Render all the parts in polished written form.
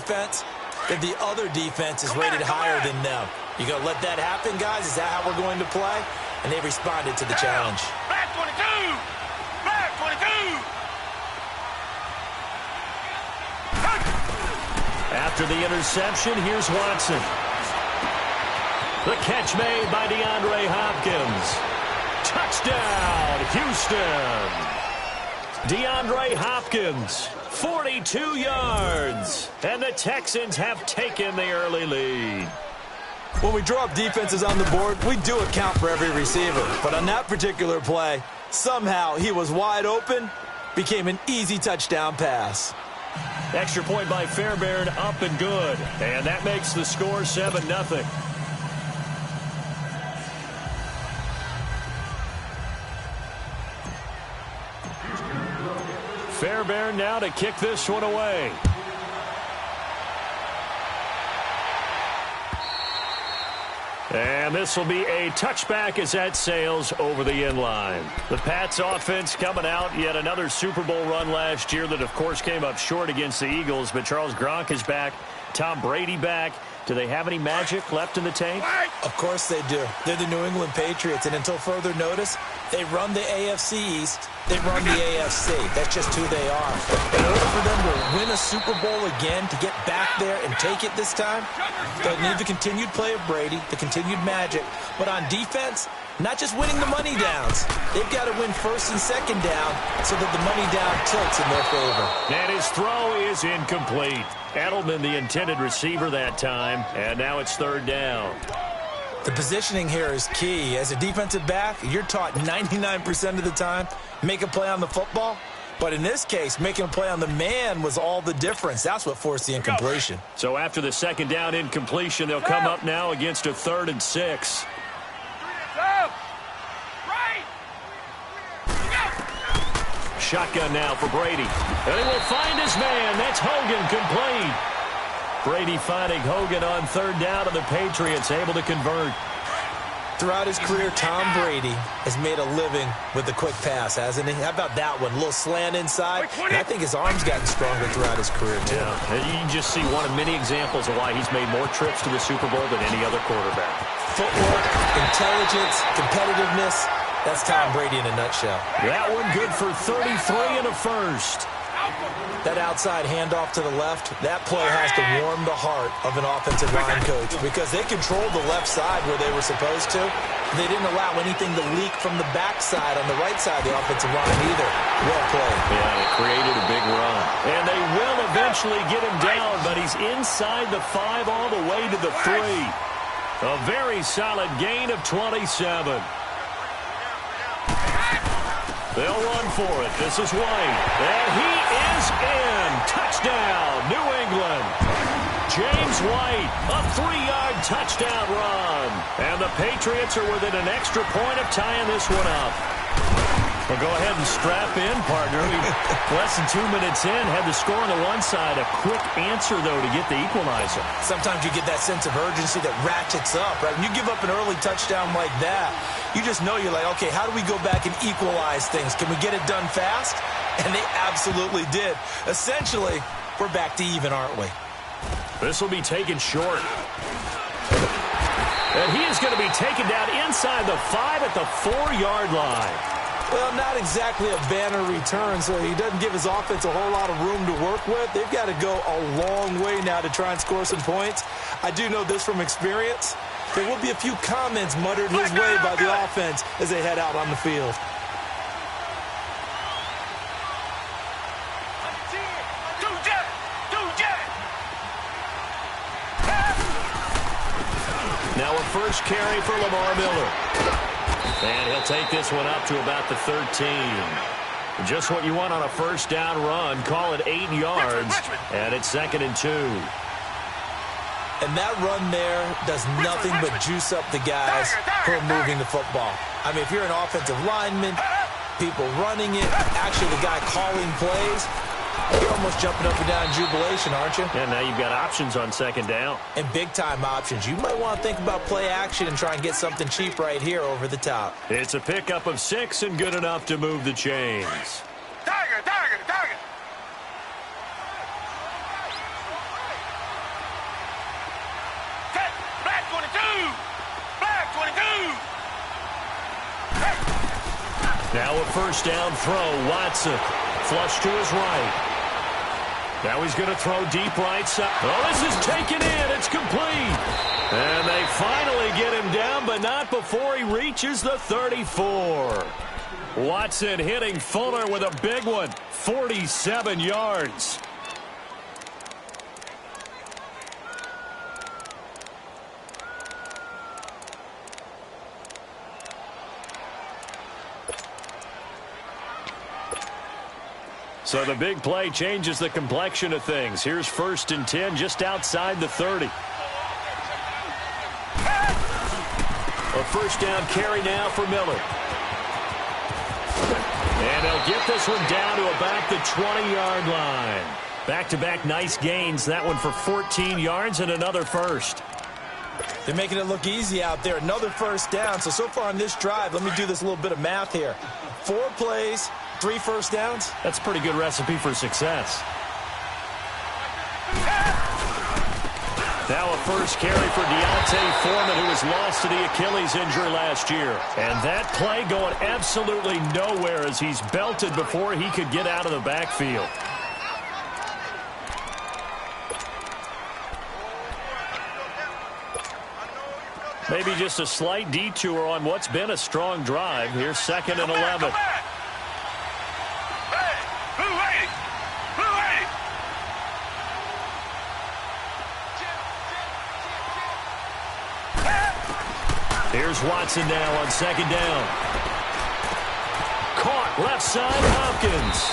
defense, that the other defense is rated higher than them. You going to let that happen, guys? Is that how we're going to play? And they responded to the challenge. Black 22! Black 22! After the interception, here's Watson. The catch made by DeAndre Hopkins. Touchdown, Houston. DeAndre Hopkins, 42 yards. And the Texans have taken the early lead. When we draw up defenses on the board, we do account for every receiver. But on that particular play, somehow he was wide open, became an easy touchdown pass. Extra point by Fairbairn, up and good. And that makes the score 7-0. Fairbairn now to kick this one away. And this will be a touchback as that sails over the end line. The Pats offense coming out, yet another Super Bowl run last year that, of course, came up short against the Eagles. But Charles Gronk is back. Tom Brady back. Do they have any magic left in the tank? Of course they do. They're the New England Patriots, and until further notice, they run the AFC East. They run the AFC. That's just who they are. In order for them to win a Super Bowl again, to get back there and take it this time, they'll need the continued play of Brady, the continued magic. But on defense, not just winning the money downs. They've got to win first and second down so that the money down tilts in their favor. And his throw is incomplete. Edelman, the intended receiver that time, and now it's third down. The positioning here is key. As a defensive back, you're taught 99% of the time, make a play on the football. But in this case, making a play on the man was all the difference. That's what forced the incompletion. So after the second down incompletion, they'll come up now against a 3rd and 6. Shotgun now for Brady. And he will find his man. That's Hogan, complete. Brady finding Hogan on 3rd down, and the Patriots able to convert. Throughout his career, Tom Brady has made a living with the quick pass, hasn't he? How about that one? A little slant inside. And I think his arm's gotten stronger throughout his career, too. Yeah, and you can just see one of many examples of why he's made more trips to the Super Bowl than any other quarterback. Footwork, intelligence, competitiveness. That's Tom Brady in a nutshell. That one good for 33 and a first. That outside handoff to the left, that play has to warm the heart of an offensive line coach because they controlled the left side where they were supposed to. They didn't allow anything to leak from the backside on the right side of the offensive line either. Well played. Yeah, it created a big run. And they will eventually get him down, but he's inside the 5 all the way to the 3. A very solid gain of 27. They'll run for it. This is White. And he is in. Touchdown, New England. James White, a 3-yard touchdown run. And the Patriots are within an extra point of tying this one up. Well, go ahead and strap in, partner. Less than 2 minutes in, had the score on the one side. A quick answer, though, to get the equalizer. Sometimes you get that sense of urgency that ratchets up, right? When you give up an early touchdown like that, you just know you're like, okay, how do we go back and equalize things? Can we get it done fast? And they absolutely did. Essentially, we're back to even, aren't we? This will be taken short. And he is going to be taken down inside the 5 at the 4-yard line. Well, not exactly a banner return, so he doesn't give his offense a whole lot of room to work with. They've got to go a long way now to try and score some points. I do know this from experience. There will be a few comments muttered his way by the offense as they head out on the field. Now a first carry for Lamar Miller. And he'll take this one up to about the 13. Just what you want on a first down run. Call it 8 yards. And it's 2nd and 2. And that run there does nothing but juice up the guys who are moving the football. I mean, if you're an offensive lineman, people running it, actually the guy calling plays, you're almost jumping up and down in jubilation, aren't you? And now you've got options on 2nd down. And big-time options. You might want to think about play action and try and get something cheap right here over the top. It's a pickup of 6 and good enough to move the chains. Tiger, tiger, tiger. Now a first down throw. Watson flush to his right. Now he's going to throw deep right side. Oh, this is taken in. It's complete. And they finally get him down, but not before he reaches the 34. Watson hitting Fuller with a big one. 47 yards. So the big play changes the complexion of things. Here's 1st and 10 just outside the 30. A first down carry now for Miller. And he'll get this one down to about the 20-yard line. Back-to-back nice gains. That one for 14 yards and another first. They're making it look easy out there. Another first down. So far on this drive, let me do this little bit of math here. 4 plays, 3 first downs. That's a pretty good recipe for success. Now a first carry for Deontay Foreman, who was lost to the Achilles injury last year. And that play going absolutely nowhere as he's belted before he could get out of the backfield. Maybe just a slight detour on what's been a strong drive. Here's 2nd and 11. Here's Watson now on 2nd down. Caught left side, Hopkins.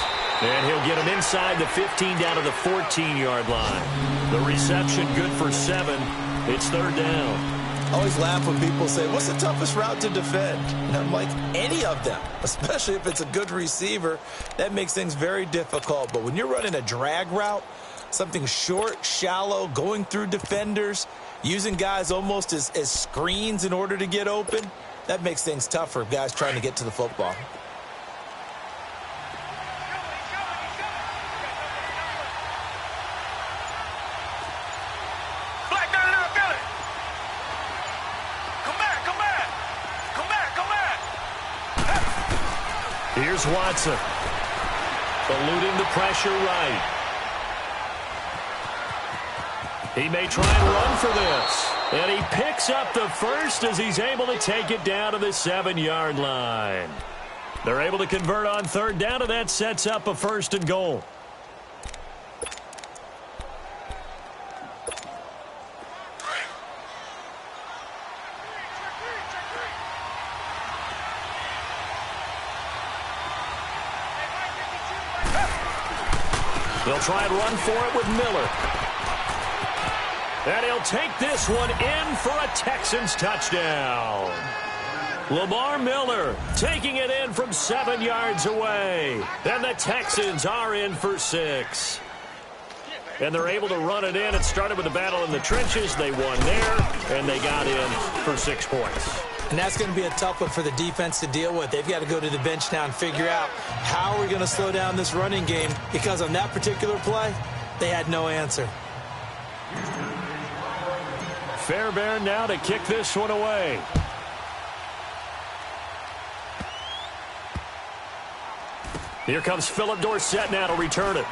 And he'll get him inside the 15 down to the 14-yard line. The reception good for 7. It's 3rd down. I always laugh when people say, what's the toughest route to defend? And I'm like, any of them, especially if it's a good receiver. That makes things very difficult. But when you're running a drag route, something short, shallow, going through defenders, using guys almost as screens in order to get open, that makes things tough for guys trying to get to the football. Here's Watson. Eluding the pressure right. He may try and run for this. And he picks up the first as he's able to take it down to the 7-yard line. They're able to convert on 3rd down, and that sets up a 1st and goal. They'll try and run for it with Miller. And he'll take this one in for a Texans touchdown. Lamar Miller taking it in from 7 yards away. And the Texans are in for 6. And they're able to run it in. It started with a battle in the trenches. They won there, and they got in for 6 points. And that's going to be a tough one for the defense to deal with. They've got to go to the bench now and figure out how are we going to slow down this running game, because on that particular play, they had no answer. Fairbairn now to kick this one away. Here comes Philip Dorsett now to return it.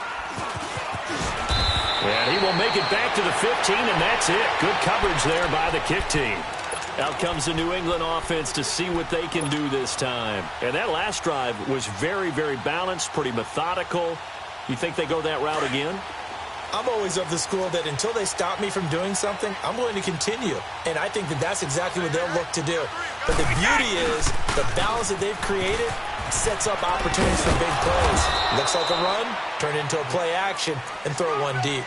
And he will make it back to the 15, and that's it. Good coverage there by the kick team. Out comes the New England offense to see what they can do this time. And that last drive was very, very balanced, pretty methodical. You think they go that route again? I'm always of the school that until they stop me from doing something, I'm going to continue. And I think that that's exactly what they'll look to do. But the beauty is the balance that they've created sets up opportunities for big plays. Looks like a run, turn into a play action, and throw one deep.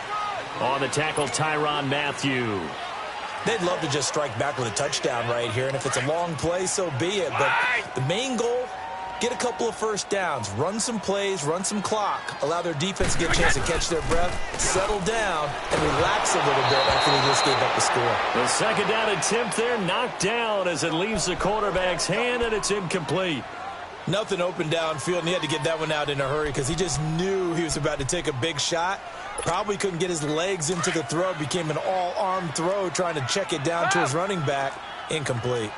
On the tackle, Tyrann Mathieu. They'd love to just strike back with a touchdown right here. And if it's a long play, so be it. But the main goal, get a couple of first downs, run some plays, run some clock, allow their defense to get a chance to catch their breath, settle down, and relax a little bit after they just gave up the score. The second down attempt there knocked down as it leaves the quarterback's hand, and it's incomplete. Nothing open downfield, and he had to get that one out in a hurry because he just knew he was about to take a big shot. Probably couldn't get his legs into the throw. Became an all-arm throw trying to check it down to his running back. Incomplete.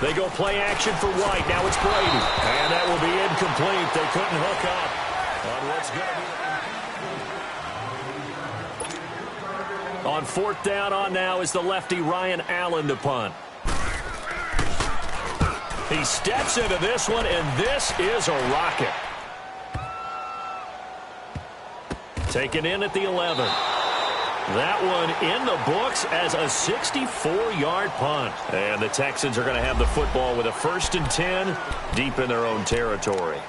They go play action for White. Now it's Brady. And that will be incomplete. They couldn't hook up on what's going to be. On fourth down on now is the lefty Ryan Allen to punt. He steps into this one, and this is a rocket. Taken in at the 11. That one in the books as a 64-yard punt. And the Texans are going to have the football with a 1st and 10 deep in their own territory.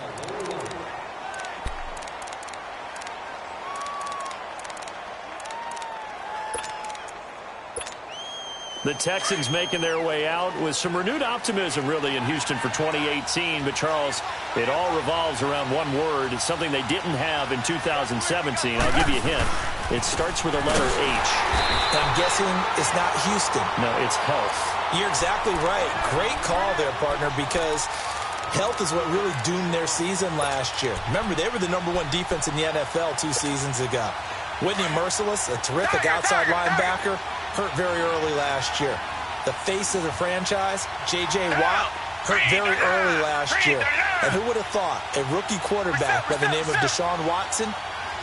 The Texans making their way out with some renewed optimism, really, in Houston for 2018. But, Charles, it all revolves around one word. It's something they didn't have in 2017. I'll give you a hint. It starts with a letter H. I'm guessing it's not Houston. No, it's health. You're exactly right. Great call there, partner, because health is what really doomed their season last year. Remember, they were the #1 defense in the NFL 2 seasons ago. Whitney Merciless, a terrific outside linebacker, hurt very early last year. The face of the franchise, J.J. Watt, hurt very early last year. And who would have thought a rookie quarterback by the name of Deshaun Watson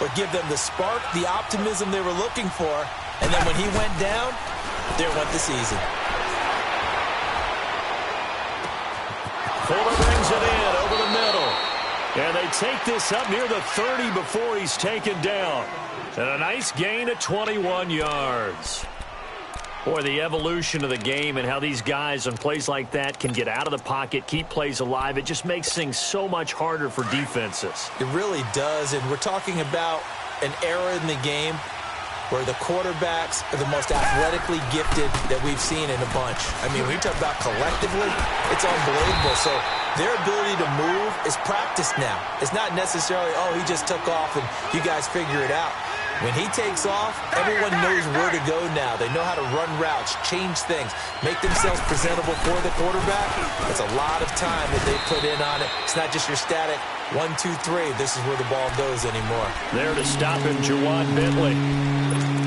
would give them the spark, the optimism they were looking for, and then when he went down, there went the season. Fuller brings it in over the middle. And they take this up near the 30 before he's taken down. And a nice gain of 21 yards. Boy, the evolution of the game and how these guys on plays like that can get out of the pocket, keep plays alive, it just makes things so much harder for defenses. It really does, and we're talking about an era in the game where the quarterbacks are the most athletically gifted that we've seen in a bunch. I mean, when you talk about collectively, it's unbelievable. So their ability to move is practiced now. It's not necessarily, oh, he just took off and you guys figure it out. When he takes off, everyone knows where to go now. They know how to run routes, change things, make themselves presentable for the quarterback. It's a lot of time that they put in on it. It's not just your static 1, 2, 3. This is where the ball goes anymore. There to stop him, Jawad Bentley.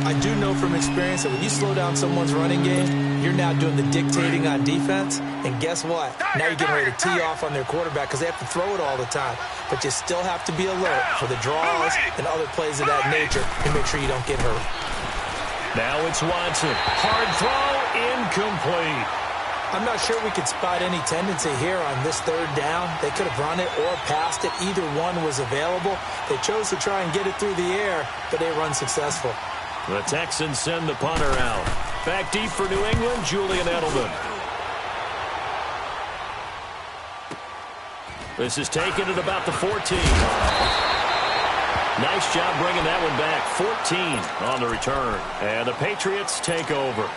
I do know from experience that when you slow down someone's running game, you're now doing the dictating on defense. And guess what? Now you're getting ready to tee off on their quarterback because they have to throw it all the time. But you still have to be alert for the draws and other plays of that nature and make sure you don't get hurt. Now it's Watson. Hard throw, incomplete. I'm not sure we could spot any tendency here on this 3rd down. They could have run it or passed it. Either one was available. They chose to try and get it through the air, but they run successful. The Texans send the punter out. Back deep for New England, Julian Edelman. This is taken at about the 14. Nice job bringing that one back. 14 on the return. And the Patriots take over.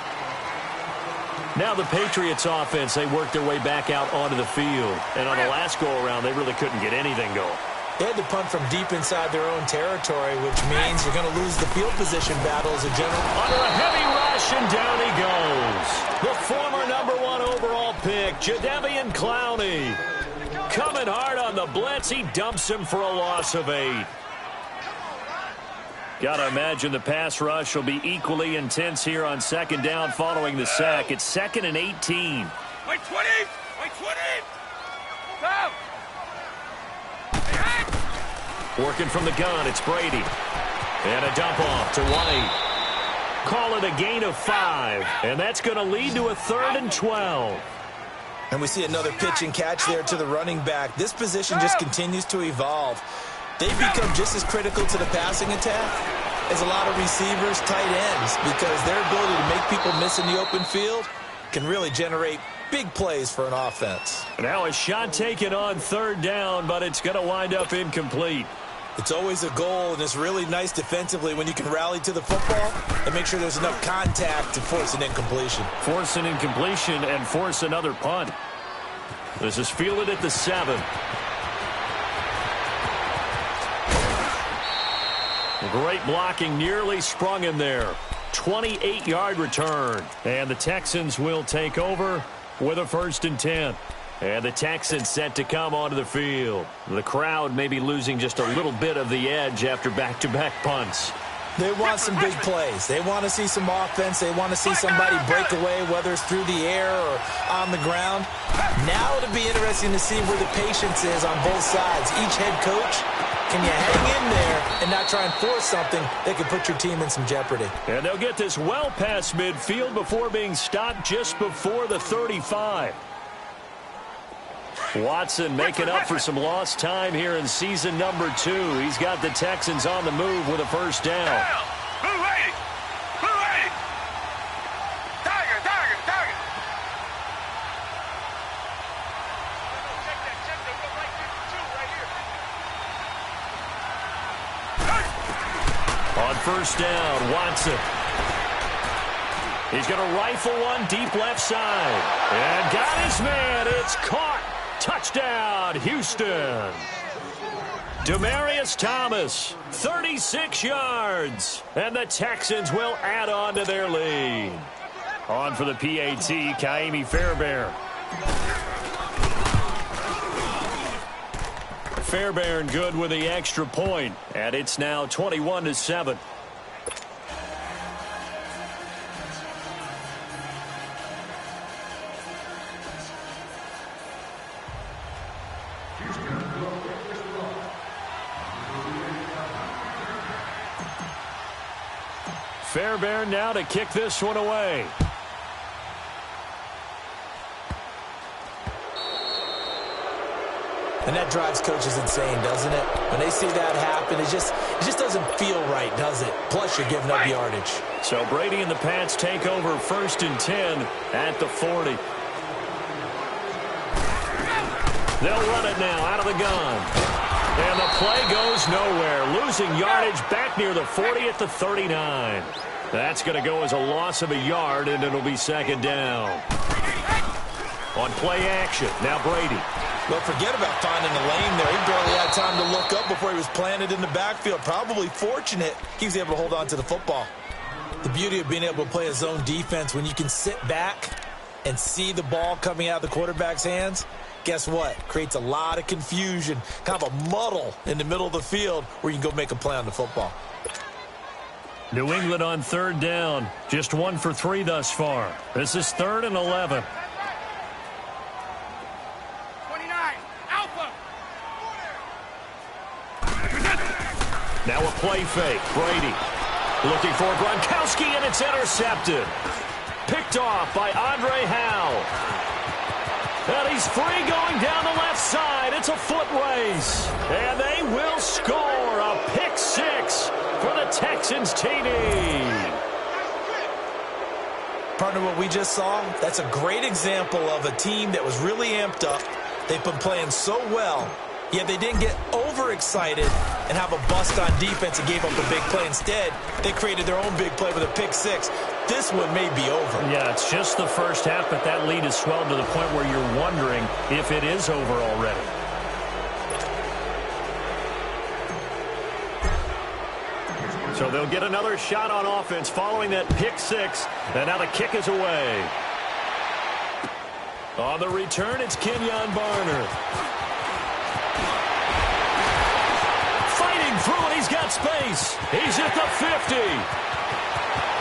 Now the Patriots offense, they work their way back out onto the field. And on the last go-around, they really couldn't get anything going. They had to punt from deep inside their own territory, which means you're going to lose the field position battle as a general. Under a heavy rush, and down he goes. The former #1 overall pick, Jadeveon Clowney. Coming hard on the blitz, he dumps him for a loss of 8. Got to imagine the pass rush will be equally intense here on 2nd down following the sack. It's 2nd and 18. Wait 20! Wait 20! Go! Working from the gun, it's Brady. And a dump off to White. Call it a gain of 5. And that's going to lead to a 3rd and 12. And we see another pitch and catch there to the running back. This position just continues to evolve. They've become just as critical to the passing attack as a lot of receivers, tight ends, because their ability to make people miss in the open field can really generate big plays for an offense. Now a shot taken on 3rd down, but it's going to wind up incomplete. It's always a goal, and it's really nice defensively when you can rally to the football and make sure there's enough contact to force an incompletion. Force an incompletion and force another punt. This is fielded at the 7. Great blocking, nearly sprung him there. 28-yard return. And the Texans will take over with a 1st and 10. And the Texans set to come onto the field. The crowd may be losing just a little bit of the edge after back-to-back punts. They want some big plays. They want to see some offense. They want to see somebody break away, whether it's through the air or on the ground. Now it'll be interesting to see where the patience is on both sides. Each head coach, can you hang in there and not try and force something that could put your team in some jeopardy? And they'll get this well past midfield before being stopped just before the 35. Watson making up for some lost time here in season number 2. He's got the Texans on the move with a first down. Blue 80! Blue 80! Tiger! Tiger! Tiger! Take that, check the right 52 right here. On first down, Watson. He's going to rifle one deep left side. And got his man. It's caught. Touchdown, Houston. Demaryius Thomas, 36 yards. And the Texans will add on to their lead. On for the PAT, Kaimi Fairbairn. Fairbairn good with the extra point. And it's now 21-7. Fairbairn now to kick this one away. And that drives coaches insane, doesn't it? When they see that happen, it just doesn't feel right, does it? Plus, you're giving up yardage. So Brady and the Pats take over 1st and 10 at the 40. They'll run it now out of the gun. And the play goes nowhere. Losing yardage back near the 40 at the 39. That's going to go as a loss of a yard, and it'll be second down. On play action, now Brady. Well, forget about finding a lane there. He barely had time to look up before he was planted in the backfield. Probably fortunate he was able to hold on to the football. The beauty of being able to play a zone defense when you can sit back and see the ball coming out of the quarterback's hands, guess what? Creates a lot of confusion, kind of a muddle in the middle of the field where you can go make a play on the football. New England on third down. Just 1 for 3 thus far. This is 3rd and 11. 29! Alpha! Now a play fake. Brady looking for Gronkowski, and it's intercepted. Picked off by Andre Howe. And he's free going down the left side. It's a foot race. And they will score a pick 6 for the Texans TD. Partner, what we just saw, that's a great example of a team that was really amped up. They've been playing so well, yet they didn't get overexcited and have a bust on defense and gave up a big play. Instead, they created their own big play with a pick 6. This one may be over. Yeah, it's just the first half, but that lead has swelled to the point where you're wondering if it is over already. So they'll get another shot on offense following that pick 6, and now the kick is away. On the return, it's Kenyon Barner. Fighting through it, he's got space. He's at the 50.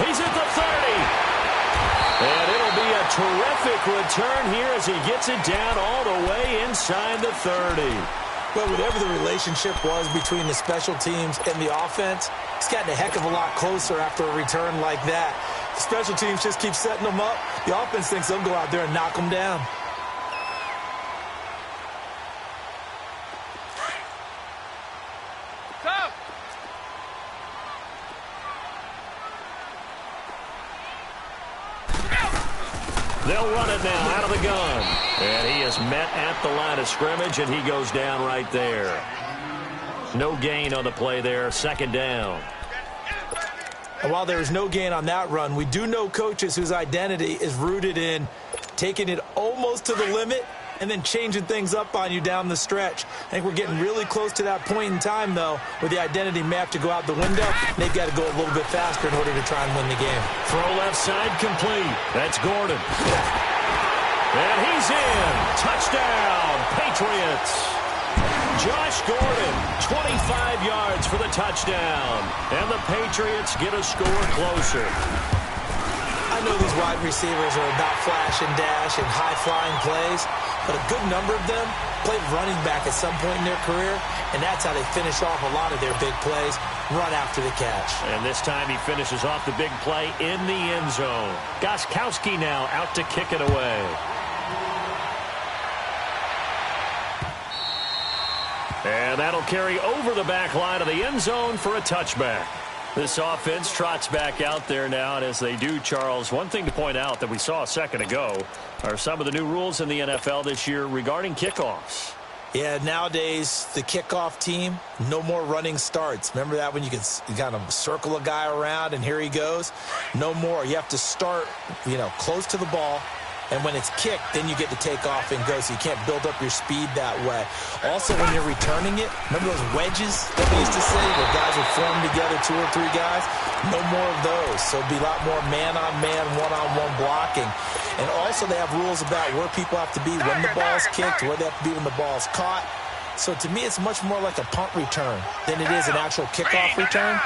He's at the 30. And it'll be a terrific return here as he gets it down all the way inside the 30. Well, whatever the relationship was between the special teams and the offense, it's gotten a heck of a lot closer after a return like that. The special teams just keep setting them up. The offense thinks they'll go out there and knock them down. They'll run it now out of the gun. And he is met at the line of scrimmage, and he goes down right there. No gain on the play there, second down. And while there is no gain on that run, we do know coaches whose identity is rooted in taking it almost to the limit and then changing things up on you down the stretch. I think we're getting really close to that point in time, though, where the identity may have to go out the window. They've got to go a little bit faster in order to try and win the game. Throw left side complete. That's Gordon. And he's in. Touchdown, Patriots. Josh Gordon, 25 yards for the touchdown. And the Patriots get a score closer. I know these wide receivers are about flash and dash and high-flying plays, but a good number of them played running back at some point in their career, and that's how they finish off a lot of their big plays, run after the catch. And this time he finishes off the big play in the end zone. Gostkowski now out to kick it away. And that'll carry over the back line of the end zone for a touchback. This offense trots back out there now, and as they do, Charles, one thing to point out that we saw a second ago are some of the new rules in the NFL this year regarding kickoffs. Yeah, nowadays, the kickoff team, no more running starts. Remember that when you could kind of circle a guy around and here he goes? No more. You have to start, close to the ball. And when it's kicked, then you get to take off and go, so you can't build up your speed that way. Also, when you're returning it, remember those wedges that we used to say where guys would form together, 2 or 3 guys? No more of those. So it'll be a lot more man-on-man, one-on-one blocking. And also they have rules about where people have to be when the ball's kicked, where they have to be when the ball's caught. So to me, it's much more like a punt return than it is an actual kickoff return.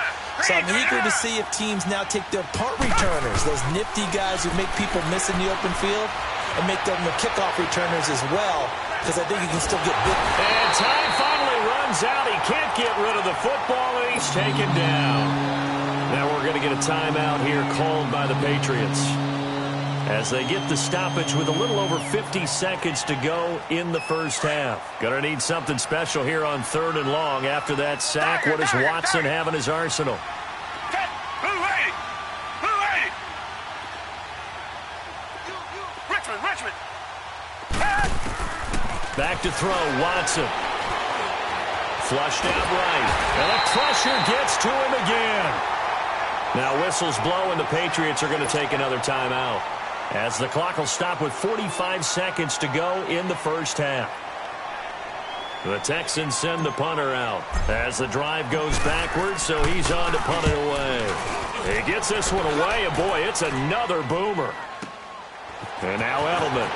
So I'm eager to see if teams now take their punt returners, those nifty guys who make people miss in the open field, and make them the kickoff returners as well, because I think you can still get big. And time finally runs out. He can't get rid of the football, and he's taken down. Now we're going to get a timeout here called by the Patriots as they get the stoppage with a little over 50 seconds to go in the first half. Going to need something special here on 3rd and long after that sack. What does Watson have in his arsenal? Richmond. Back to throw, Watson. Flushed out right. And the pressure gets to him again. Now whistles blow, and the Patriots are going to take another timeout, as the clock will stop with 45 seconds to go in the first half. The Texans send the punter out as the drive goes backwards, so he's on to punt it away. He gets this one away, and boy, it's another boomer. And now Edelman.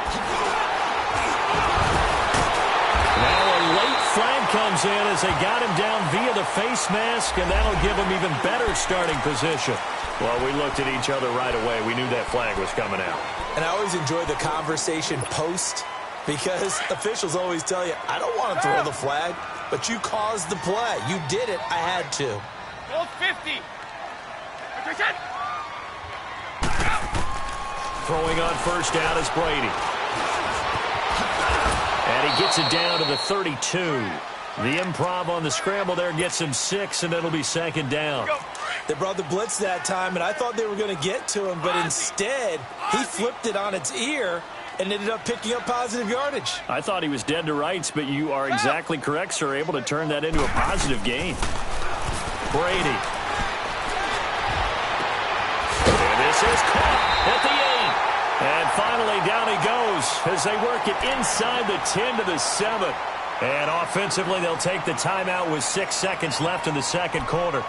Now a late flag comes in as they got him down via the face mask, and that'll give him even better starting position. Well, we looked at each other right away. We knew that flag was coming out. And I always enjoy the conversation post, because officials always tell you, I don't want to throw the flag, but you caused the play. You did it. I had to. Gold 50. Throwing on first down is Brady. And he gets it down to the 32. The improv on the scramble there gets him 6, and it'll be 2nd down. They brought the blitz that time, and I thought they were going to get to him, but instead he flipped it on its ear and ended up picking up positive yardage. I thought he was dead to rights, but you are exactly correct, sir, able to turn that into a positive gain. Brady. And this is caught at the 8. And finally down he goes as they work it inside the 10 to the 7. And offensively, they'll take the timeout with 6 seconds left in the second quarter.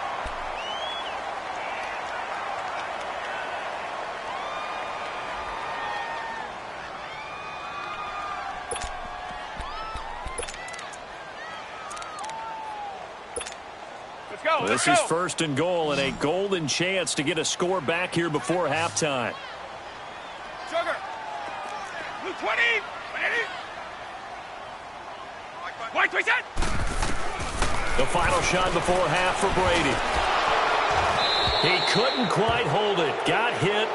This is 1st and goal, and a golden chance to get a score back here before halftime. Sugar. Blue 20. White reset. The final shot before half for Brady. He couldn't quite hold it. Got hit.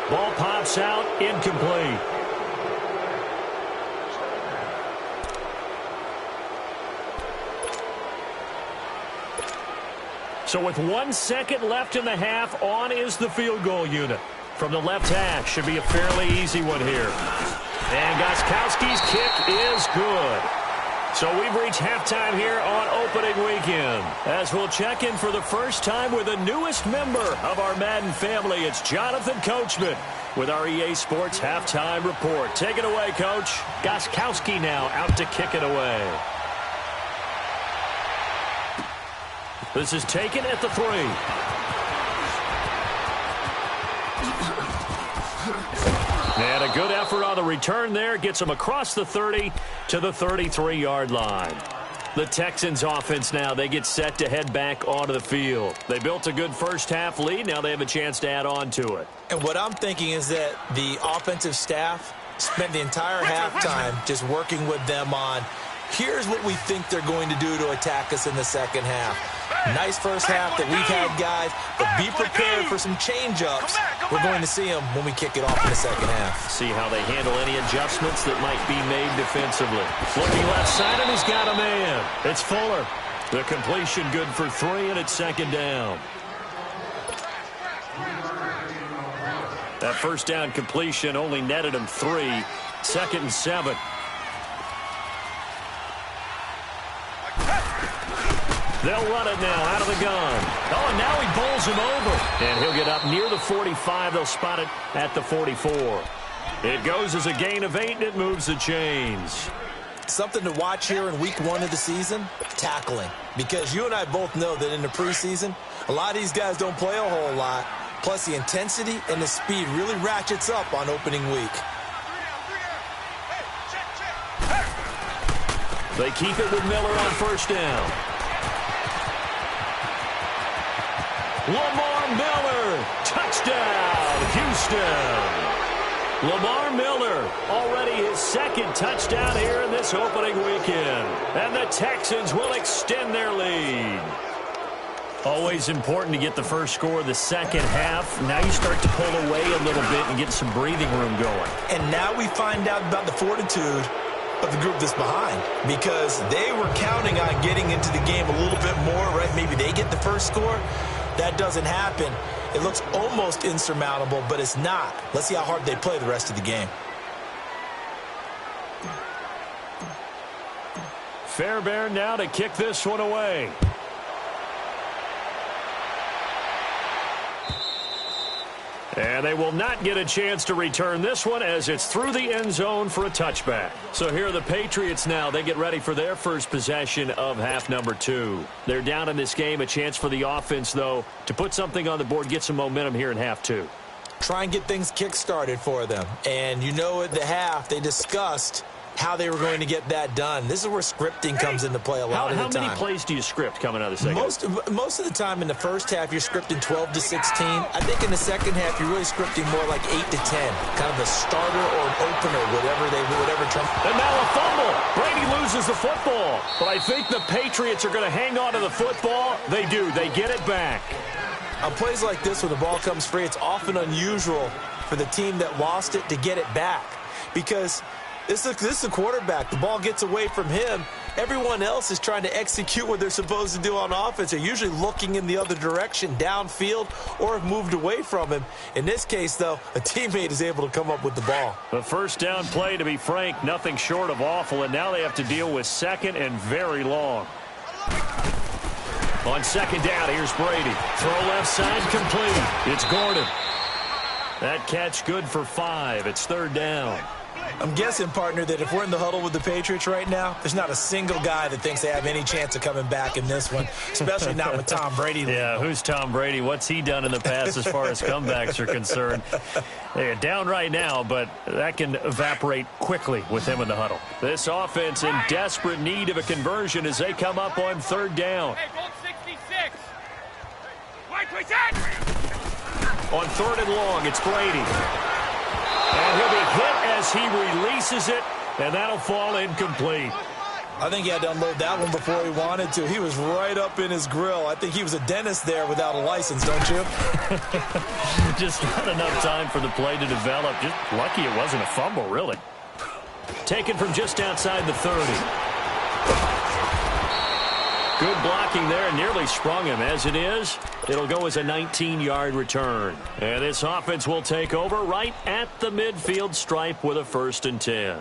Ball pops out. Incomplete. So with 1 second left in the half, on is the field goal unit. From the left hash, should be a fairly easy one here. And Gostkowski's kick is good. So we've reached halftime here on opening weekend. As we'll check in for the first time with the newest member of our Madden family, it's Jonathan Coachman with our EA Sports Halftime Report. Take it away, Coach. Gostkowski now out to kick it away. This is taken at the 3. And a good effort on the return there. Gets him across the 30 to the 33-yard line. The Texans offense now, they get set to head back onto the field. They built a good first half lead. Now they have a chance to add on to it. And what I'm thinking is that the offensive staff spent the entire halftime just working with them on, here's what we think they're going to do to attack us in the second half. Nice first half that we've had, guys, but be prepared for some change-ups. We're going to see them when we kick it off in the second half. See how they handle any adjustments that might be made defensively. Looking left side, and he's got a man. It's Fuller. The completion good for 3, and it's second down. That first down completion only netted him 3. 2nd and 7. They'll run it now out of the gun. Oh, and now he bowls him over. And he'll get up near the 45. They'll spot it at the 44. It goes as a gain of 8, and it moves the chains. Something to watch here in week 1 of the season, tackling. Because you and I both know that in the preseason, a lot of these guys don't play a whole lot. Plus, the intensity and the speed really ratchets up on opening week. They keep it with Miller on first down. Lamar Miller, touchdown, Houston. Lamar Miller, already his 2nd touchdown here in this opening weekend. And the Texans will extend their lead. Always important to get the first score of the second half. Now you start to pull away a little bit and get some breathing room going. And now we find out about the fortitude of the group that's behind, because they were counting on getting into the game a little bit more, right? Maybe they get the first score. That doesn't happen. It looks almost insurmountable, but it's not. Let's see how hard they play the rest of the game. Fairbairn now to kick this one away. And they will not get a chance to return this one as it's through the end zone for a touchback. So here are the Patriots now. They get ready for their first possession of half number 2. They're down in this game. A chance for the offense, though, to put something on the board, get some momentum here in half 2. Try and get things kick-started for them. And you know at the half they discussed how they were going to get that done. This is where scripting comes into play a lot of the time. How many plays do you script coming out of the second? Most of the time in the first half, you're scripting 12 to 16. I think in the second half, you're really scripting more like 8 to 10. Kind of a starter or an opener, whatever term. And now a fumble. Brady loses the football. But I think the Patriots are going to hang on to the football. They do. They get it back. On plays like this, when the ball comes free, it's often unusual for the team that lost it to get it back. Because this is the quarterback. The ball gets away from him. Everyone else is trying to execute what they're supposed to do on offense. They're usually looking in the other direction, downfield, or have moved away from him. In this case, though, a teammate is able to come up with the ball. The first down play, to be frank, nothing short of awful, and now they have to deal with 2nd and very long. On 2nd down, here's Brady. Throw left side, complete. It's Gordon. That catch good for 5. It's 3rd down. I'm guessing, partner, that if we're in the huddle with the Patriots right now, there's not a single guy that thinks they have any chance of coming back in this one, especially not with Tom Brady. Yeah, who's Tom Brady? What's he done in the past as far as comebacks are concerned? They're down right now, but that can evaporate quickly with him in the huddle. This offense in desperate need of a conversion as they come up on 3rd down. Hey, goal 66. On 3rd and long, it's Brady. And he'll be hit as he releases it, and that'll fall incomplete. I think he had to unload that one before he wanted to. He was right up in his grill. I think he was a dentist there without a license, don't you? Just not enough time for the play to develop. Just lucky it wasn't a fumble, really. Taken from just outside the 30. Good blocking there, nearly sprung him. As it is, it'll go as a 19-yard return. And this offense will take over right at the midfield stripe with a 1st and 10.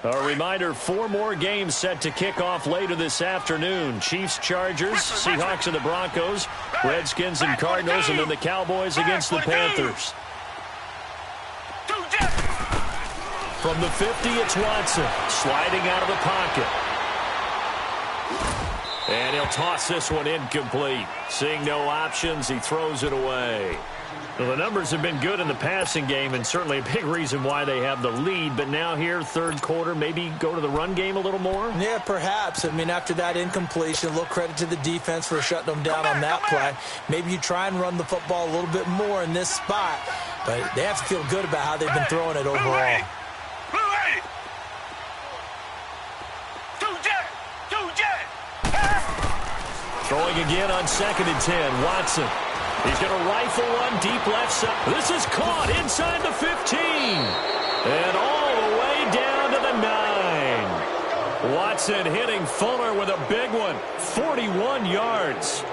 A reminder, 4 more games set to kick off later this afternoon. Chiefs, Chargers, Seahawks and the Broncos, Redskins and Cardinals, and then the Cowboys against the Panthers. From the 50, it's Watson, sliding out of the pocket. And he'll toss this one incomplete. Seeing no options, he throws it away. Well, the numbers have been good in the passing game and certainly a big reason why they have the lead. But now here, third quarter, maybe go to the run game a little more? Yeah, perhaps. I mean, after that incompletion, a little credit to the defense for shutting them down on that play. Maybe you try and run the football a little bit more in this spot. But they have to feel good about how they've been throwing it overall. Throwing again on 2nd and 10. Watson. He's going to rifle one deep left side. This is caught inside the 15. And all the way down to the 9. Watson hitting Fuller with a big one. 41 yards.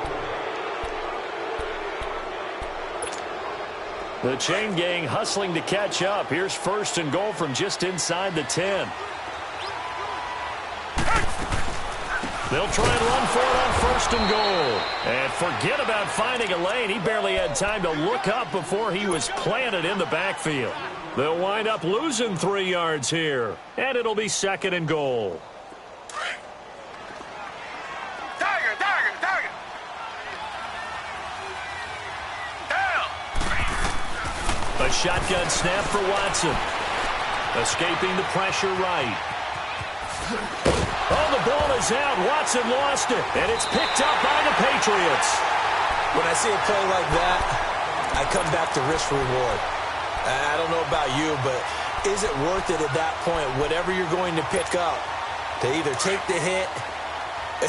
The chain gang hustling to catch up. Here's 1st and goal from just inside the 10. They'll try and run for it on 1st and goal. And forget about finding a lane. He barely had time to look up before he was planted in the backfield. They'll wind up losing 3 yards here. And it'll be 2nd and goal. Tiger. Down. A shotgun snap for Watson. Escaping the pressure right. Oh, the ball is out. Watson lost it. And it's picked up by the Patriots. When I see a play like that, I come back to risk reward. I don't know about you, but is it worth it at that point, whatever you're going to pick up, to either take the hit,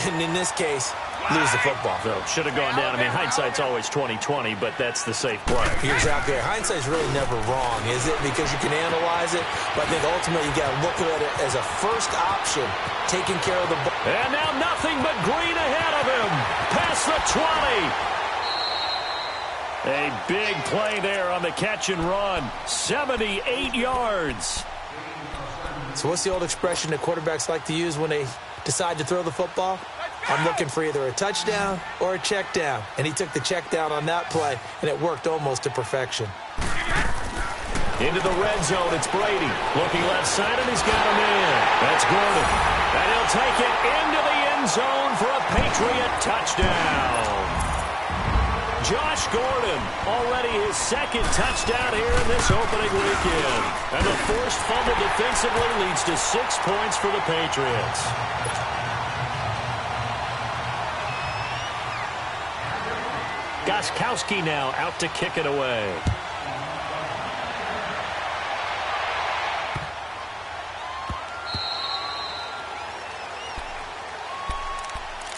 and in this case, lose the football? So, should have gone down. I mean, hindsight's always 20/20, but that's the safe play. You're exactly right. Hindsight's really never wrong, is it? Because you can analyze it, but I think ultimately you got to look at it as a first option, taking care of the ball. And now nothing but green ahead of him. Past the 20. A big play there on the catch and run. 78 yards. So what's the old expression that quarterbacks like to use when they decide to throw the football? I'm looking for either a touchdown or a check down. And he took the check down on that play, and it worked almost to perfection. Into the red zone, it's Brady. Looking left side, and he's got a man. That's Gordon. And he'll take it into the end zone for a Patriot touchdown. Josh Gordon, already his 2nd touchdown here in this opening weekend. And the forced fumble defensively leads to 6 points for the Patriots. Gostkowski now out to kick it away.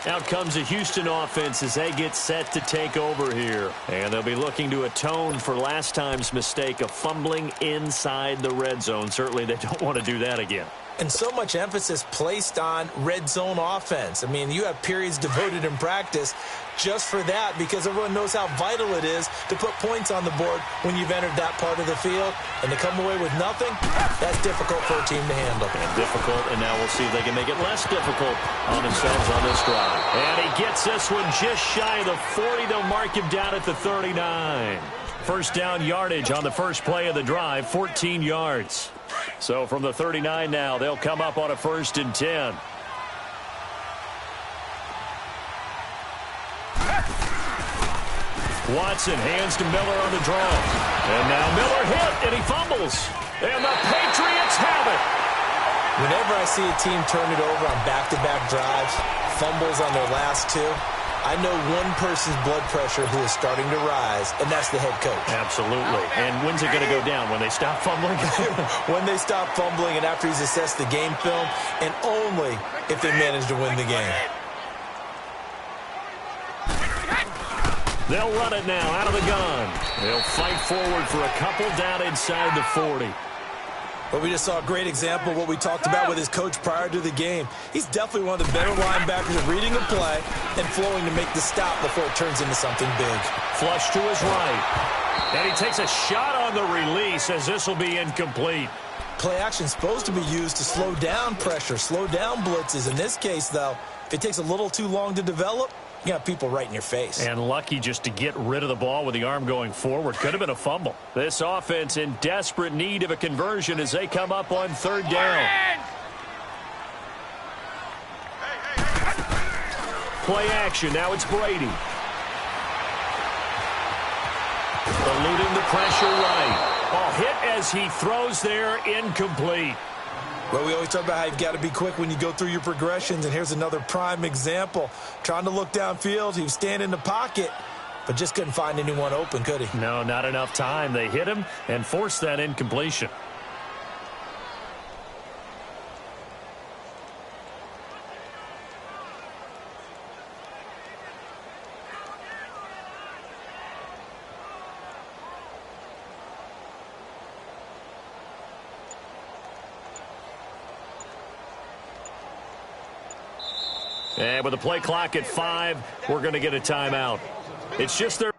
Out comes the Houston offense as they get set to take over here. And they'll be looking to atone for last time's mistake of fumbling inside the red zone. Certainly they don't want to do that again. And so much emphasis placed on red zone offense. I mean, you have periods devoted in practice just for that because everyone knows how vital it is to put points on the board when you've entered that part of the field. And to come away with nothing, that's difficult for a team to handle. And difficult, and now we'll see if they can make it less difficult on themselves on this drive. And he gets this one just shy of the 40. They'll mark him down at the 39. First down yardage on the first play of the drive, 14 yards. So from the 39 now, they'll come up on a 1st and 10. Watson hands to Miller on the draw. And now Miller hit, and he fumbles. And the Patriots have it. Whenever I see a team turn it over on back-to-back drives, fumbles on their last 2, I know one person's blood pressure who is starting to rise, and that's the head coach. Absolutely. And when's it going to go down? When they stop fumbling? When they stop fumbling and after he's assessed the game film, and only if they manage to win the game. They'll run it now out of the gun. They'll fight forward for a couple down inside the 40. But we just saw a great example of what we talked about with his coach prior to the game. He's definitely one of the better linebackers at reading a play and flowing to make the stop before it turns into something big. Flush to his right. And he takes a shot on the release as this will be incomplete. Play action is supposed to be used to slow down pressure, slow down blitzes. In this case, though, if it takes a little too long to develop, you got people right in your face. And lucky just to get rid of the ball with the arm going forward. Could have been a fumble. This offense in desperate need of a conversion as they come up on 3rd down. Play action. Now it's Brady. eluding the pressure right. Ball hit as he throws there, incomplete. Well, we always talk about how you've got to be quick when you go through your progressions, and here's another prime example. Trying to look downfield, he was standing in the pocket, but just couldn't find anyone open, could he? No, not enough time. They hit him and forced that incompletion. And with the play clock at 5, we're going to get a timeout. It's just their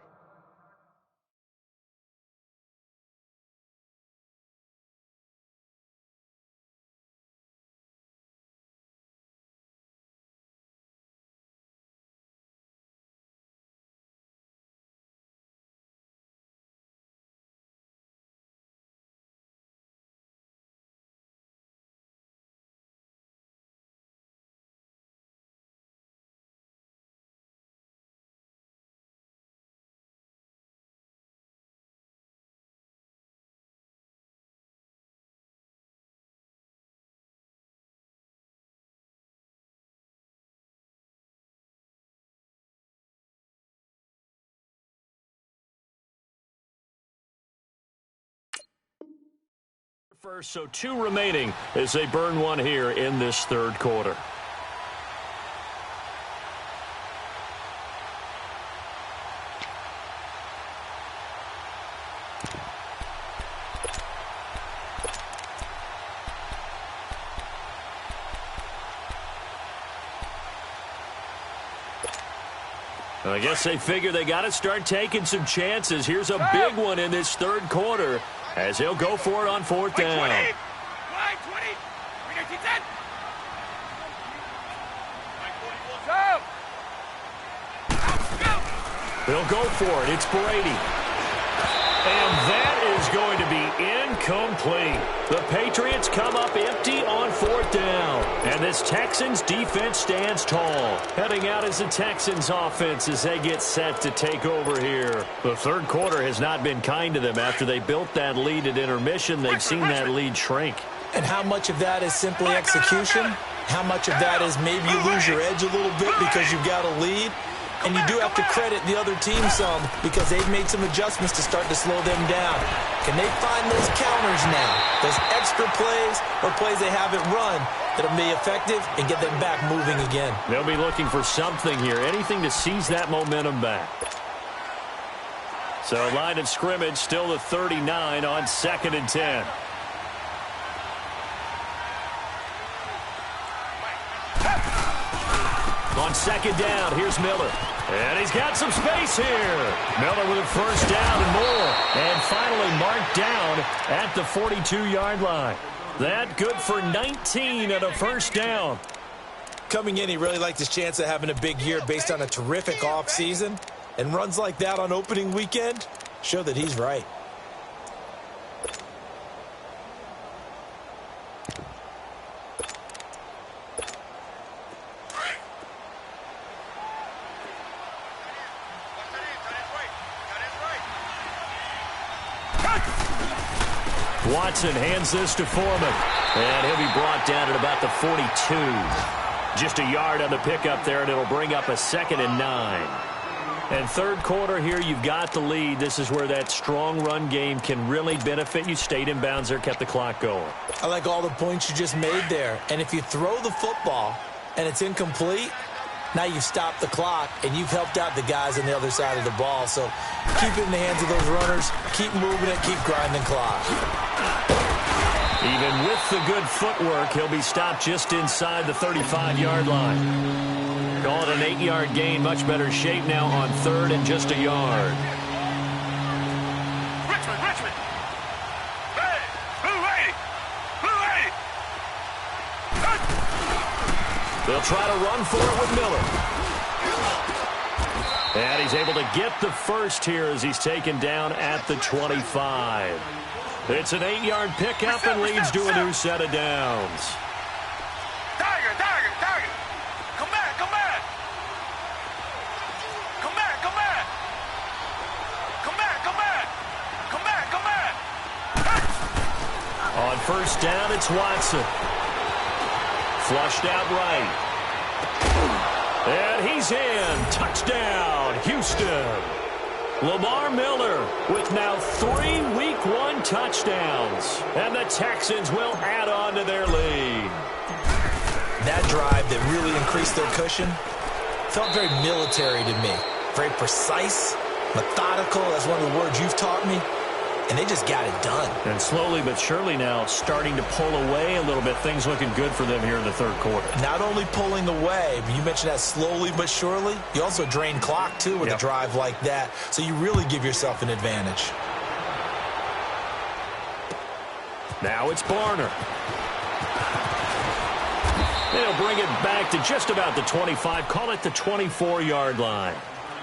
first, so 2 remaining as they burn one here in this third quarter. I guess they figure they got to start taking some chances. Here's a big one in this third quarter as he'll go for it on 4th down. Line 20. Bring it to 10. They'll go for it. It's Brady. And that is going to be incomplete. The Patriots come up empty on 4th down. And this Texans defense stands tall. Heading out as the Texans offense as they get set to take over here. The third quarter has not been kind to them. After they built that lead at intermission, they've seen that lead shrink. And how much of that is simply execution? How much of that is maybe you lose your edge a little bit because you've got a lead? And you do have to credit the other team some because they've made some adjustments to start to slow them down. Can they find those counters now, those extra plays or plays they haven't run that'll be effective and get them back moving again? They'll be looking for something here, anything to seize that momentum back. So line of scrimmage still the 39 on 2nd and 10. On 2nd down, here's Miller. And he's got some space here. Miller with a first down and more. And finally marked down at the 42-yard line. That good for 19 and a first down. Coming in, he really liked his chance of having a big year based on a terrific offseason. And runs like that on opening weekend show that he's right. Watson hands this to Foreman. And he'll be brought down at about the 42. Just a yard on the pickup there, and it'll bring up a 2nd and 9. And third quarter here, you've got the lead. This is where that strong run game can really benefit you. Stayed in bounds there, kept the clock going. I like all the points you just made there. And if you throw the football and it's incomplete, now you've stopped the clock and you've helped out the guys on the other side of the ball. So keep it in the hands of those runners. Keep moving it. Keep grinding clock. Even with the good footwork, he'll be stopped just inside the 35-yard line. Call it an 8-yard gain. Much better shape now on 3rd and just a yard. Richmond. Hey, Blue 80. They'll try to run for it with Miller. And he's able to get the first here as he's taken down at the 25. It's an 8-yard pickup and leads to a new set of downs. Tiger. Come back. first down, it's Watson. Flushed out right. And he's in. Touchdown, Houston. Lamar Miller with now 3 Week 1 touchdowns. And the Texans will add on to their lead. That drive that really increased their cushion felt very military to me. Very precise, methodical, that's one of the words you've taught me. And they just got it done. And slowly but surely now starting to pull away a little bit. Things looking good for them here in the third quarter. Not only pulling away, but you mentioned that slowly but surely. You also drain clock, too, with a drive like that. So you really give yourself an advantage. Now it's Barner. They'll bring it back to just about the 25. Call it the 24-yard line.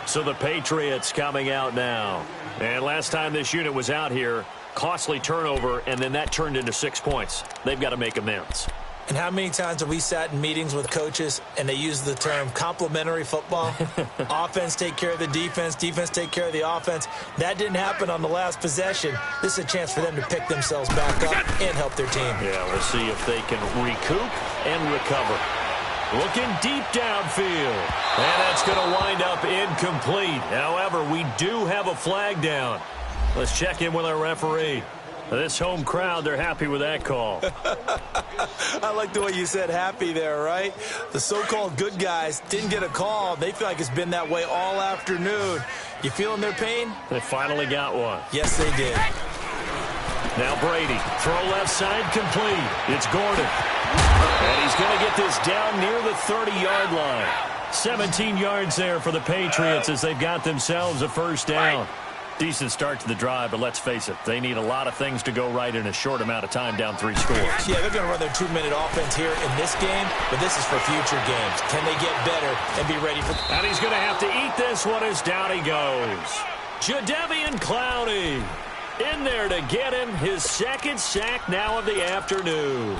So the Patriots coming out now. And last time this unit was out here, costly turnover, and then that turned into 6 points. They've got to make amends. And how many times have we sat in meetings with coaches and they use the term complementary football? Offense take care of the defense, defense take care of the offense. That didn't happen on the last possession. This is a chance for them to pick themselves back up and help their team. Yeah, we'll see if they can recoup and recover. Looking deep downfield. And that's going to wind up incomplete. However, we do have a flag down. Let's check in with our referee. This home crowd, they're happy with that call. I like the way you said happy there, right? The so-called good guys didn't get a call. They feel like it's been that way all afternoon. You feeling their pain? They finally got one. Yes, they did. Now Brady, throw left side complete. It's Gordon. And he's going to get this down near the 30-yard line. 17 yards there for the Patriots as they've got themselves a first down. Decent start to the drive, but let's face it, they need a lot of things to go right in a short amount of time down 3 scores. Yeah, they're going to run their 2-minute offense here in this game, but this is for future games. Can they get better and be ready for... And he's going to have to eat this one as down he goes. Jadeveon Clowney in there to get him his second sack now of the afternoon.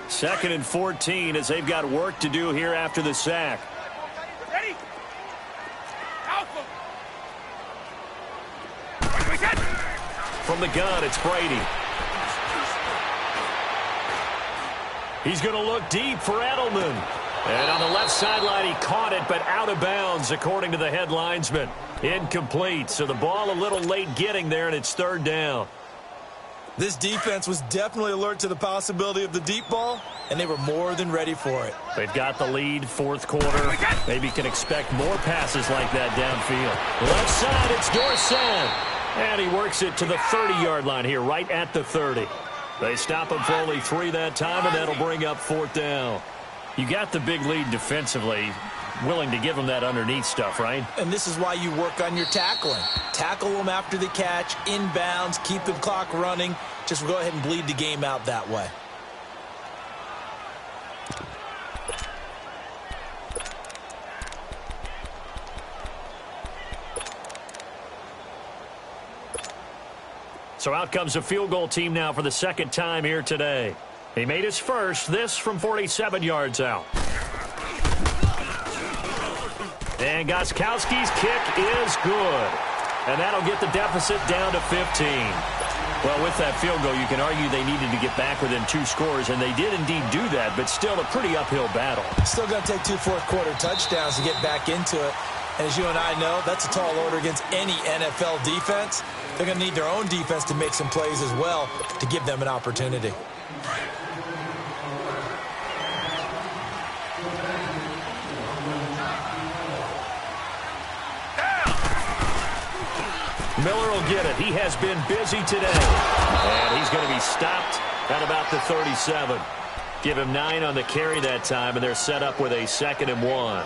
2nd and 14 as they've got work to do here after the sack. Ready? From the gun, it's Brady. He's going to look deep for Edelman. And on the left sideline, he caught it, but out of bounds, according to the head linesman. Incomplete, so the ball a little late getting there, and it's 3rd down. This defense was definitely alert to the possibility of the deep ball, and they were more than ready for it. They've got the lead, 4th quarter. Maybe can expect more passes like that downfield. Left side, it's Dorsett. And he works it to the 30-yard line here, right at the 30. They stop him for only 3 that time, and that'll bring up 4th down. You got the big lead defensively, willing to give them that underneath stuff, right? And this is why you work on your tackling. Tackle them after the catch, inbounds, keep the clock running. Just go ahead and bleed the game out that way. So out comes a field goal team now for the 2nd time here today. He made his first, this from 47 yards out. And Gostkowski's kick is good. And that'll get the deficit down to 15. Well, with that field goal, you can argue they needed to get back within 2 scores, and they did indeed do that, but still a pretty uphill battle. Still going to take 2 fourth-quarter touchdowns to get back into it. And as you and I know, that's a tall order against any NFL defense. They're going to need their own defense to make some plays as well to give them an opportunity. Miller will get it. He has been busy today. And he's going to be stopped at about the 37. Give him 9 on the carry that time, and they're set up with a 2nd and 1.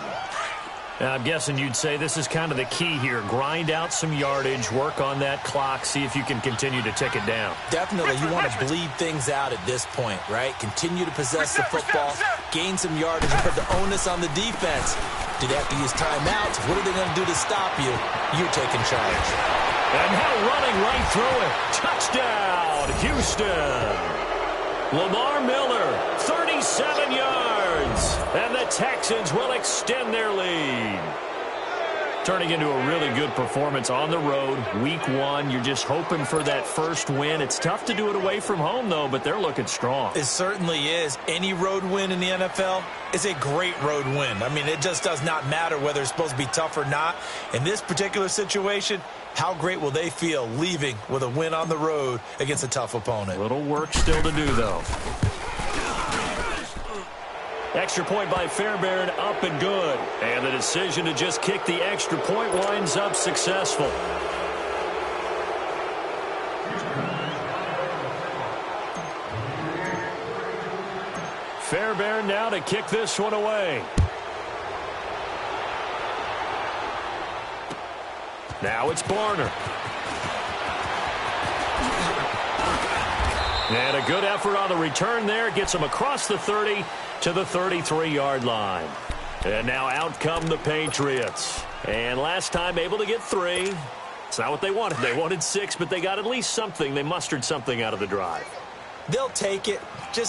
Now, I'm guessing you'd say this is kind of the key here. Grind out some yardage, work on that clock, see if you can continue to tick it down. Definitely. You want to bleed things out at this point, right? Continue to possess the football, gain some yardage, and put the onus on the defense. Do they have to use timeouts? What are they going to do to stop you? You're taking charge. And now running right through it. Touchdown, Houston. Lamar Miller, 37 yards. And the Texans will extend their lead. Turning into a really good performance on the road, week one. You're just hoping for that first win. It's tough to do it away from home, though, but they're looking strong. It certainly is. Any road win in the NFL is a great road win. I mean, it just does not matter whether it's supposed to be tough or not. In this particular situation, how great will they feel leaving with a win on the road against a tough opponent? Little work still to do, though. Extra point by Fairbairn, up and good. And the decision to just kick the extra point winds up successful. Fairbairn now to kick this one away. Now it's Barner. And a good effort on the return there. Gets him across the 30 to the 33-yard line. And now out come the Patriots. And last time able to get 3. It's not what they wanted. They wanted 6, but they got at least something. They mustered something out of the drive. They'll take it.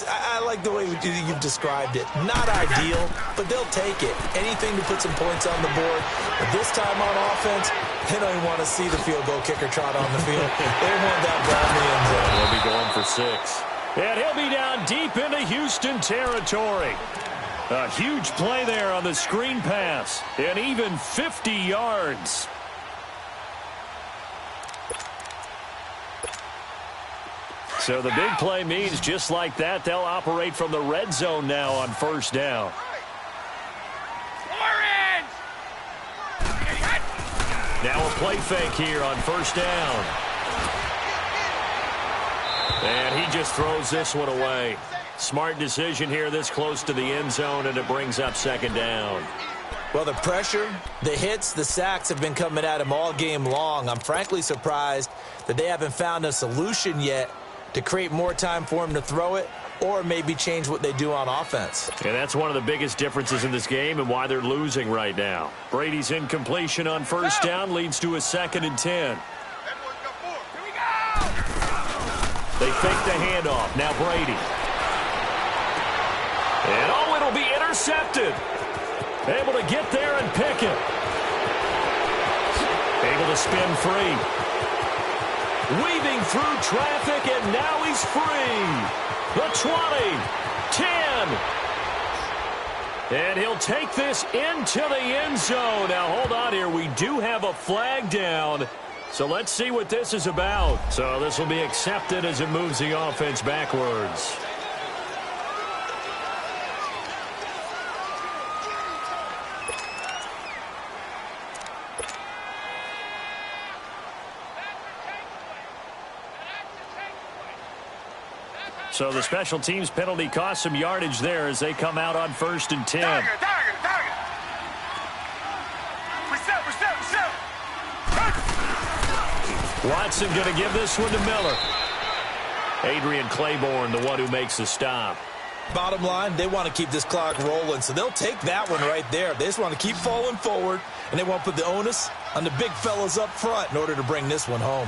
I like the way you've described it. Not ideal, but they'll take it. Anything to put some points on the board. But this time on offense, they don't even want to see the field goal kicker trot on the field. They want that ball in the end zone. They'll be going for 6. And he'll be down deep into Houston territory. A huge play there on the screen pass. And even 50 yards. So the big play means just like that, they'll operate from the red zone now on first down. Orange! Now a play fake here on first down. And he just throws this one away. Smart decision here this close to the end zone, and it brings up second down. Well, the pressure, the hits, the sacks have been coming at him all game long. I'm frankly surprised that they haven't found a solution yet to create more time for him to throw it or maybe change what they do on offense. And that's one of the biggest differences in this game and why they're losing right now. Brady's incompletion on first down leads to a 2nd and 10. They fake the handoff. Now Brady. And oh, it'll be intercepted. Able to get there and pick it. Able to spin free. Weaving through traffic, and now he's free. The 20, 10. And he'll take this into the end zone. Now, hold on here. We do have a flag down. So let's see what this is about. So this will be accepted as it moves the offense backwards. So the special teams penalty cost some yardage there as they come out on 1st and 10. Watson going to give this one to Miller. Adrian Claiborne, the one who makes the stop. Bottom line, they want to keep this clock rolling, so they'll take that one right there. They just want to keep falling forward, and they want to put the onus on the big fellas up front in order to bring this one home.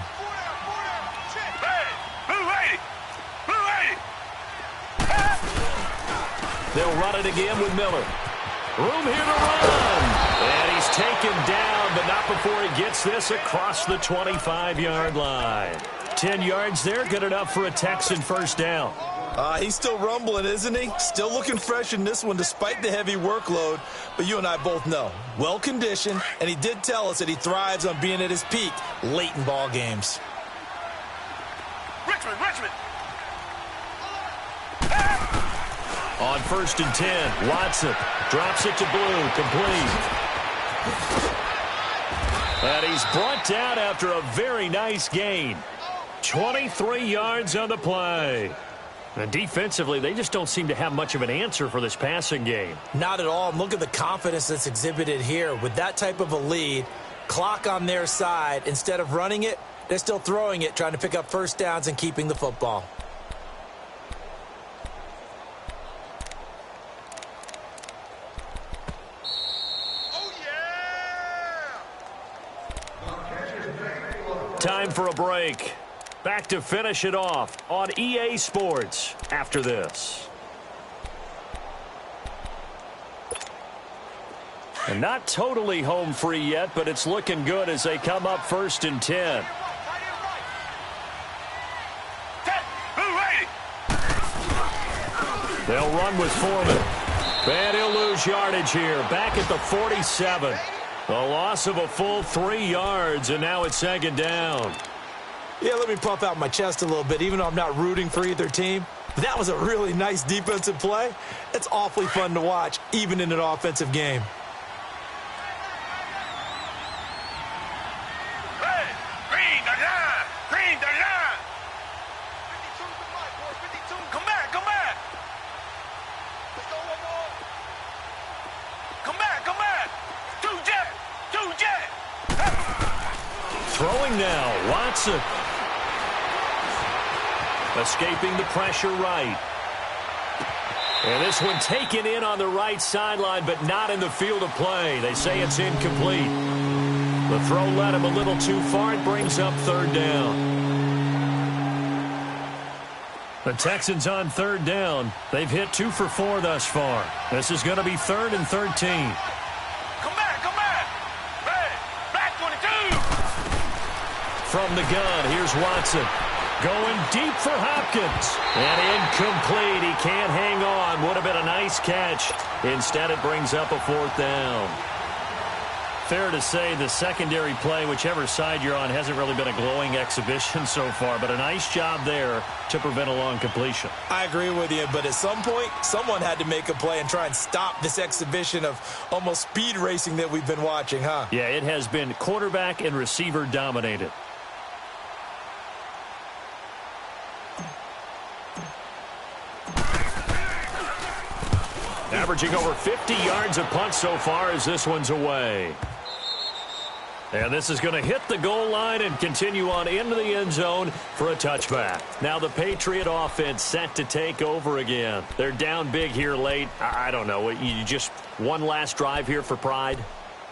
They'll run it again with Miller. Room here to run. And he's taken down, but not before he gets this across the 25-yard line. 10 yards there, good enough for a Texan first down. He's still rumbling, isn't he? Still looking fresh in this one despite the heavy workload. But you and I both know, well-conditioned, and he did tell us that he thrives on being at his peak late in ball games. Richmond! On 1st and 10, Watson drops it to Blue, complete. And he's brought down after a very nice gain. 23 yards on the play. And defensively, they just don't seem to have much of an answer for this passing game. Not at all. And look at the confidence that's exhibited here. With that type of a lead, clock on their side, instead of running it, they're still throwing it, trying to pick up first downs and keeping the football. Time for a break. Back to finish it off on EA Sports after this. And not totally home free yet, but it's looking good as they come up 1st and 10. They'll run with Foreman. And he'll lose yardage here. Back at the 47. A loss of a full 3 yards, and now it's 2nd down. Yeah, let me puff out my chest a little bit, even though I'm not rooting for either team. That was a really nice defensive play. It's awfully fun to watch, even in an offensive game. Green the line! Green the line! 52, come back, come back! Let's go one more. Come back, come back! Two jet! Throwing now, Watson. Escaping the pressure right. And this one taken in on the right sideline, but not in the field of play. They say it's incomplete. The throw led him a little too far. It brings up 3rd down. The Texans on 3rd down. They've hit 2 for 4 thus far. This is going to be 3rd and 13. Come back! Hey, back 22! From the gun, here's Watson. Going deep for Hopkins. And incomplete. He can't hang on. Would have been a nice catch. Instead, it brings up a 4th down. Fair to say the secondary play, whichever side you're on, hasn't really been a glowing exhibition so far, but a nice job there to prevent a long completion. I agree with you, but at some point, someone had to make a play and try and stop this exhibition of almost speed racing that we've been watching, huh? Yeah, it has been quarterback and receiver dominated. Averaging over 50 yards a punt so far as this one's away. And this is going to hit the goal line and continue on into the end zone for a touchback. Now the Patriot offense set to take over again. They're down big here late. I don't know. You just one last drive here for pride?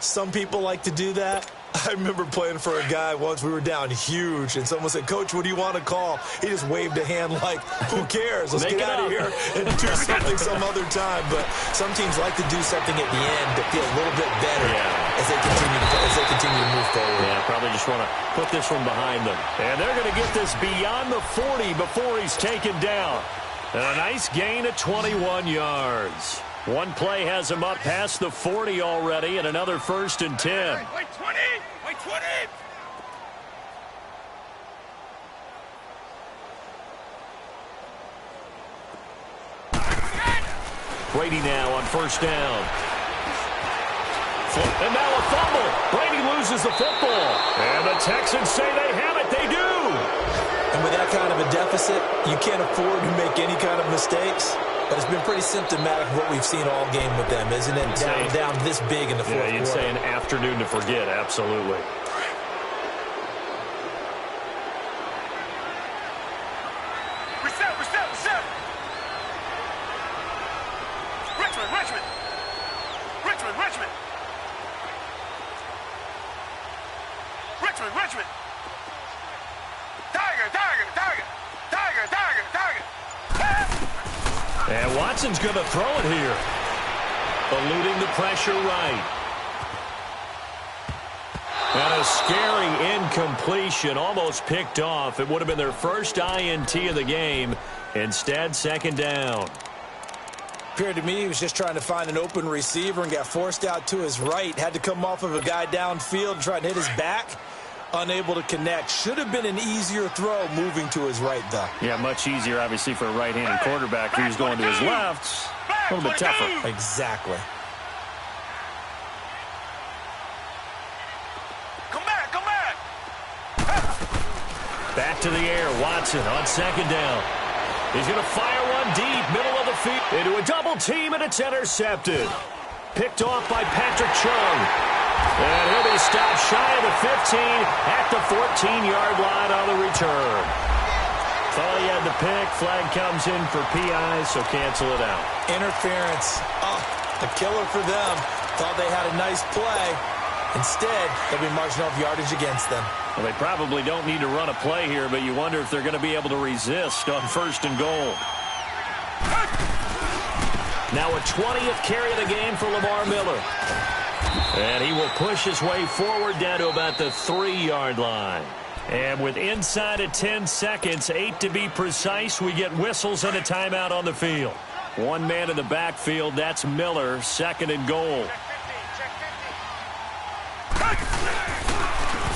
Some people like to do that. I remember playing for a guy once. We were down huge, and someone said, "Coach, what do you want to call?" He just waved a hand like, "Who cares? Let's get out of here and do something some other time." But some teams like to do something at the end to feel a little bit better as they continue to move forward. Yeah, probably just want to put this one behind them. And they're going to get this beyond the 40 before he's taken down. And a nice gain of 21 yards. One play has him up past the 40 already, and another 1st and 10. Wait 20! Wait 20! Brady now on 1st down. And now a fumble. Brady loses the football. And the Texans say they have it. They do. And with that kind of a deficit, you can't afford to make any kind of mistakes. But it's been pretty symptomatic of what we've seen all game with them, isn't it? Down this big in the fourth quarter. Yeah, you'd say an afternoon to forget, absolutely. Reset! Richmond! Tiger! And Watson's going to throw it here. Eluding the pressure right. And a scary incompletion, almost picked off. It would have been their first INT of the game. Instead, 2nd down. Appeared to me he was just trying to find an open receiver and got forced out to his right. Had to come off of a guy downfield and try to hit his back. Unable to connect. Should have been an easier throw moving to his right, though. Yeah, much easier, obviously, for a right-handed quarterback who's going to his left. A little bit tougher. Exactly. Come back! Back to the air. Watson on 2nd down. He's going to fire one deep, middle of the field. Into a double team, and it's intercepted. Picked off by Patrick Chung. And he'll be stopped shy of the 15 at the 14-yard line on the return. Thought he had the pick. Flag comes in for PI, so cancel it out. Interference. Oh, a killer for them. Thought they had a nice play. Instead, they'll be marching off yardage against them. Well, they probably don't need to run a play here, but you wonder if they're going to be able to resist on 1st and goal. Now a 20th carry of the game for Lamar Miller. And he will push his way forward down to about the 3-yard line. And with inside of 10 seconds, 8 to be precise, we get whistles and a timeout on the field. One man in the backfield, that's Miller, 2nd and goal.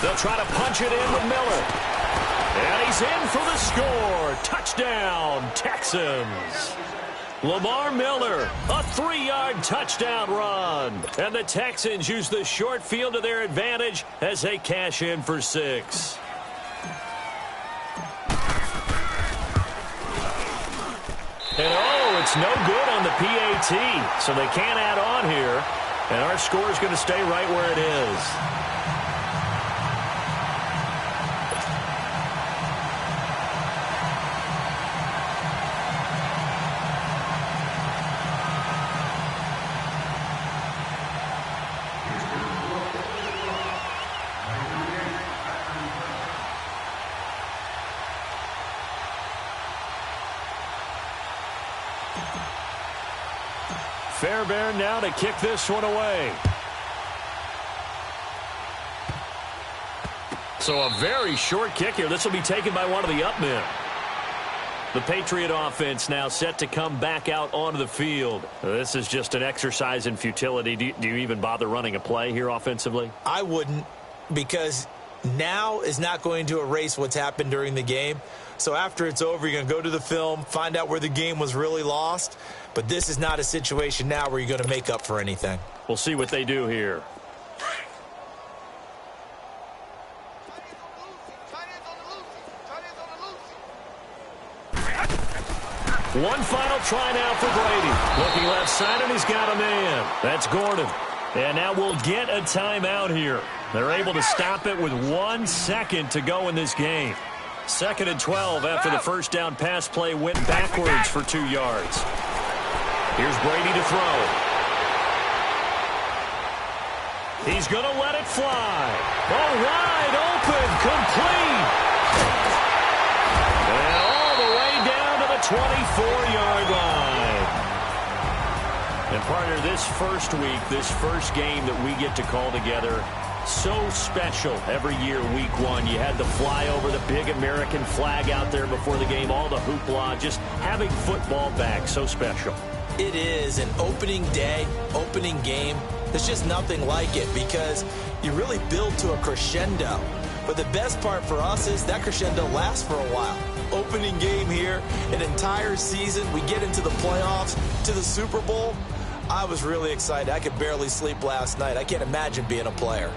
They'll try to punch it in with Miller. And he's in for the score. Touchdown, Texans. Lamar Miller, a 3-yard touchdown run. And the Texans use the short field to their advantage as they cash in for 6. And oh, it's no good on the PAT, so they can't add on here. And our score is going to stay right where it is. Fairbairn now to kick this one away. So a very short kick here. This will be taken by one of the up men. The Patriot offense now set to come back out onto the field. This is just an exercise in futility. Do you even bother running a play here offensively? I wouldn't, because now is not going to erase what's happened during the game. So after it's over, you're going to go to the film, find out where the game was really lost. But this is not a situation now where you're going to make up for anything. We'll see what they do here. One final try now for Brady. Looking left side, and he's got a man. That's Gordon. And now we'll get a timeout here. They're able to stop it with 1 second to go in this game. 2nd and 12 after the first down pass play went backwards for 2 yards. Here's Brady to throw. He's going to let it fly. Oh, wide open, complete. And all the way down to the 24-yard line. And partner, this first week, this first game that we get to call together, so special every year, week 1. You had the flyover, the big American flag out there before the game, all the hoopla, just having football back, so special. It is an opening day, opening game. There's just nothing like it because you really build to a crescendo. But the best part for us is that crescendo lasts for a while. Opening game here, an entire season. We get into the playoffs, to the Super Bowl. I was really excited. I could barely sleep last night. I can't imagine being a player.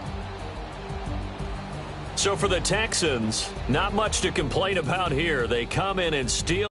So for the Texans, not much to complain about here. They come in and steal.